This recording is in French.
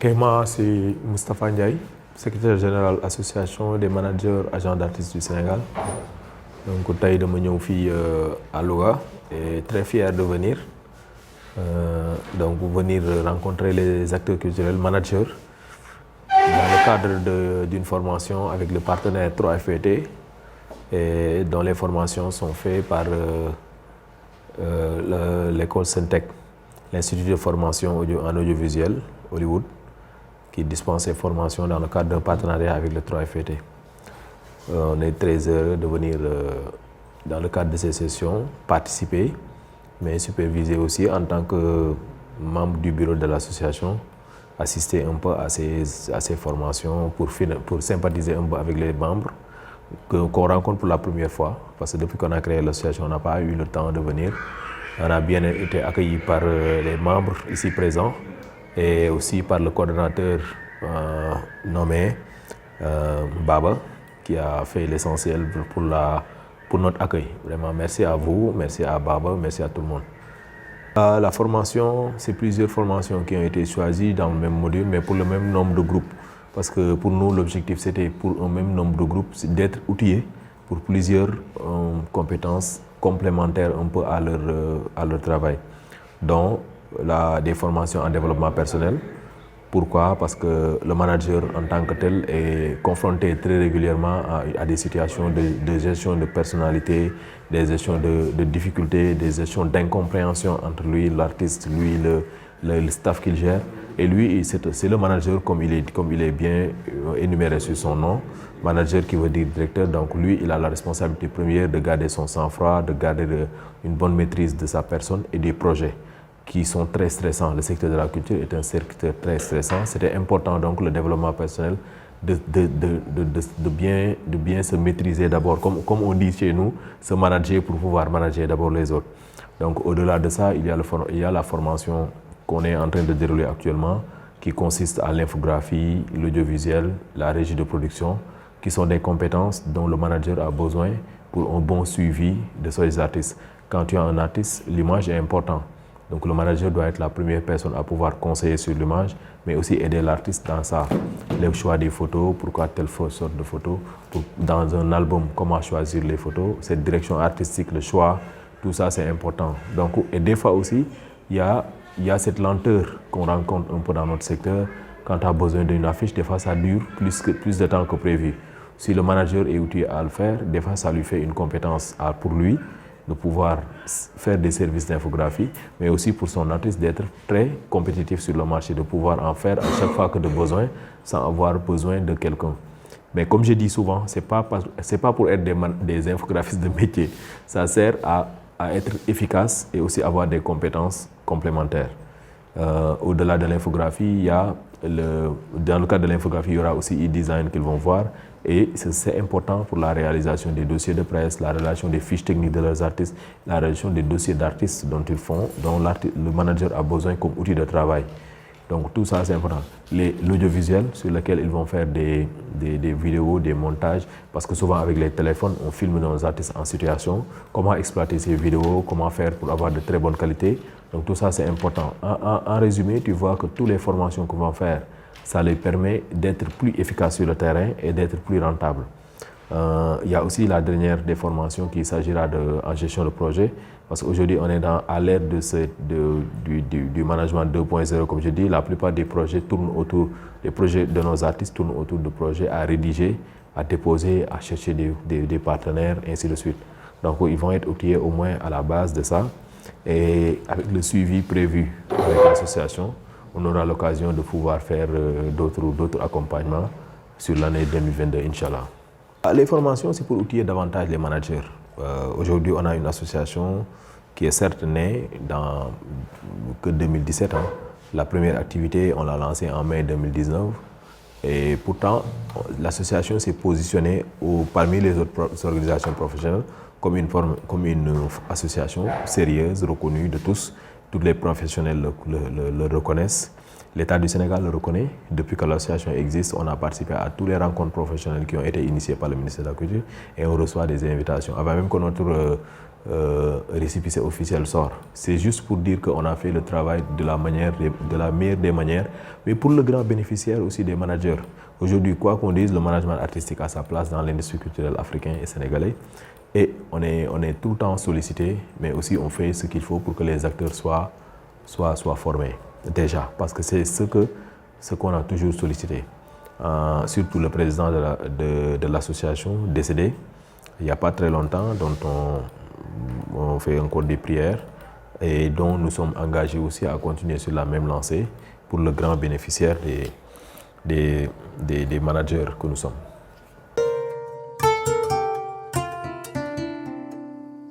Ok, moi c'est Moustapha Ndiaye, secrétaire général association des managers agents d'artistes du Sénégal. Donc tey dama ñëw fii à Louga et très fier de venir donc venir rencontrer les acteurs culturels managers dans le cadre d'une formation avec le partenaire 3FPT et dont les formations sont faites par l'école Syntec, l'Institut de formation en audiovisuel Hollywood, qui dispense ces formations dans le cadre d'un partenariat avec le 3FPT. On est très heureux de venir dans le cadre de ces sessions, participer, mais superviser aussi en tant que membre du bureau de l'association, assister un peu à ces formations pour sympathiser un peu avec les membres qu'on rencontre pour la première fois, parce que depuis qu'on a créé l'association, on n'a pas eu le temps de venir. On a bien été accueillis par les membres ici présents et aussi par le coordonnateur nommé Baba, qui a fait l'essentiel pour notre accueil. Vraiment, merci à vous, merci à Baba, merci à tout le monde. La formation, c'est plusieurs formations qui ont été choisies dans le même module, mais pour le même nombre de groupes. Parce que pour nous, l'objectif, c'était pour un même nombre de groupes, d'être outillés pour plusieurs compétences complémentaires un peu à leur travail. Donc, des formations en développement personnel. Pourquoi? Parce que le manager en tant que tel est confronté très régulièrement à des situations de gestion de personnalité, des gestions de difficultés, des gestions d'incompréhension entre lui, l'artiste, lui, le staff qu'il gère. Et lui, c'est le manager comme il est bien énuméré sur son nom. Manager qui veut dire directeur, donc lui, il a la responsabilité première de garder son sang-froid, de garder une bonne maîtrise de sa personne et des projets qui sont très stressants. Le secteur de la culture est un secteur très stressant. C'était important donc le développement personnel de bien se maîtriser d'abord, comme on dit chez nous, se manager pour pouvoir manager d'abord les autres. Donc au-delà de ça, il y a la formation qu'on est en train de dérouler actuellement, qui consiste à l'infographie, l'audiovisuel, la régie de production, qui sont des compétences dont le manager a besoin pour un bon suivi de ses artistes. Quand tu as un artiste, l'image est importante. Donc le manager doit être la première personne à pouvoir conseiller sur l'image, mais aussi aider l'artiste dans ça. Le choix des photos, pourquoi telle sorte de photos, dans un album, comment choisir les photos, cette direction artistique, le choix, tout ça c'est important. Donc, et des fois aussi, il y a cette lenteur qu'on rencontre un peu dans notre secteur. Quand tu as besoin d'une affiche, des fois ça dure plus de temps que prévu. Si le manager est outillé à le faire, des fois ça lui fait une compétence pour lui, de pouvoir faire des services d'infographie, mais aussi pour son artiste d'être très compétitif sur le marché, de pouvoir en faire à chaque fois que de besoin, sans avoir besoin de quelqu'un. Mais comme je dis souvent, c'est pas pour être des infographistes de métier, ça sert à être efficace et aussi avoir des compétences complémentaires. Au-delà de l'infographie, dans le cadre de l'infographie, il y aura aussi e-design qu'ils vont voir. Et c'est important pour la réalisation des dossiers de presse, la réalisation des fiches techniques de leurs artistes, la réalisation des dossiers d'artistes dont le manager a besoin comme outil de travail. Donc tout ça c'est important. L'audiovisuel sur lequel ils vont faire des vidéos, des montages, parce que souvent avec les téléphones, on filme nos artistes en situation, comment exploiter ces vidéos, comment faire pour avoir de très bonnes qualités. Donc tout ça c'est important. En résumé, tu vois que toutes les formations qu'on va faire, ça les permet d'être plus efficaces sur le terrain et d'être plus rentables. Il y a aussi la dernière des formations qui s'agira en gestion de projet, parce qu'aujourd'hui on est à l'ère du management 2.0, comme je dis. La plupart des projets les projets de nos artistes tournent autour de projets à rédiger, à déposer, à chercher des partenaires, ainsi de suite. Donc ils vont être outillés au moins à la base de ça, et avec le suivi prévu avec l'association, on aura l'occasion de pouvoir faire d'autres accompagnements sur l'année 2022, Inch'Allah. Les formations, c'est pour outiller davantage les managers. Aujourd'hui, on a une association qui est certes née que 2017. La première activité, on l'a lancée en mai 2019. Et pourtant, l'association s'est positionnée parmi les autres organisations professionnelles comme une association sérieuse, reconnue de tous. Tous les professionnels le reconnaissent. L'État du Sénégal le reconnaît. Depuis que l'association existe, on a participé à toutes les rencontres professionnelles qui ont été initiées par le ministère de la Culture et on reçoit des invitations. Avant même que notre récépissé officiel sort. C'est juste pour dire qu'on a fait le travail de la meilleure des manières, mais pour le grand bénéficiaire aussi des managers. Aujourd'hui, quoi qu'on dise, le management artistique a sa place dans l'industrie culturelle africaine et sénégalais. Et on est tout le temps sollicité, mais aussi on fait ce qu'il faut pour que les acteurs soient formés déjà, parce que c'est ce qu'on a toujours sollicité. Surtout le président de l'association décédé, il n'y a pas très longtemps, dont on fait encore des prières et dont nous sommes engagés aussi à continuer sur la même lancée pour le grand bénéficiaire des managers que nous sommes.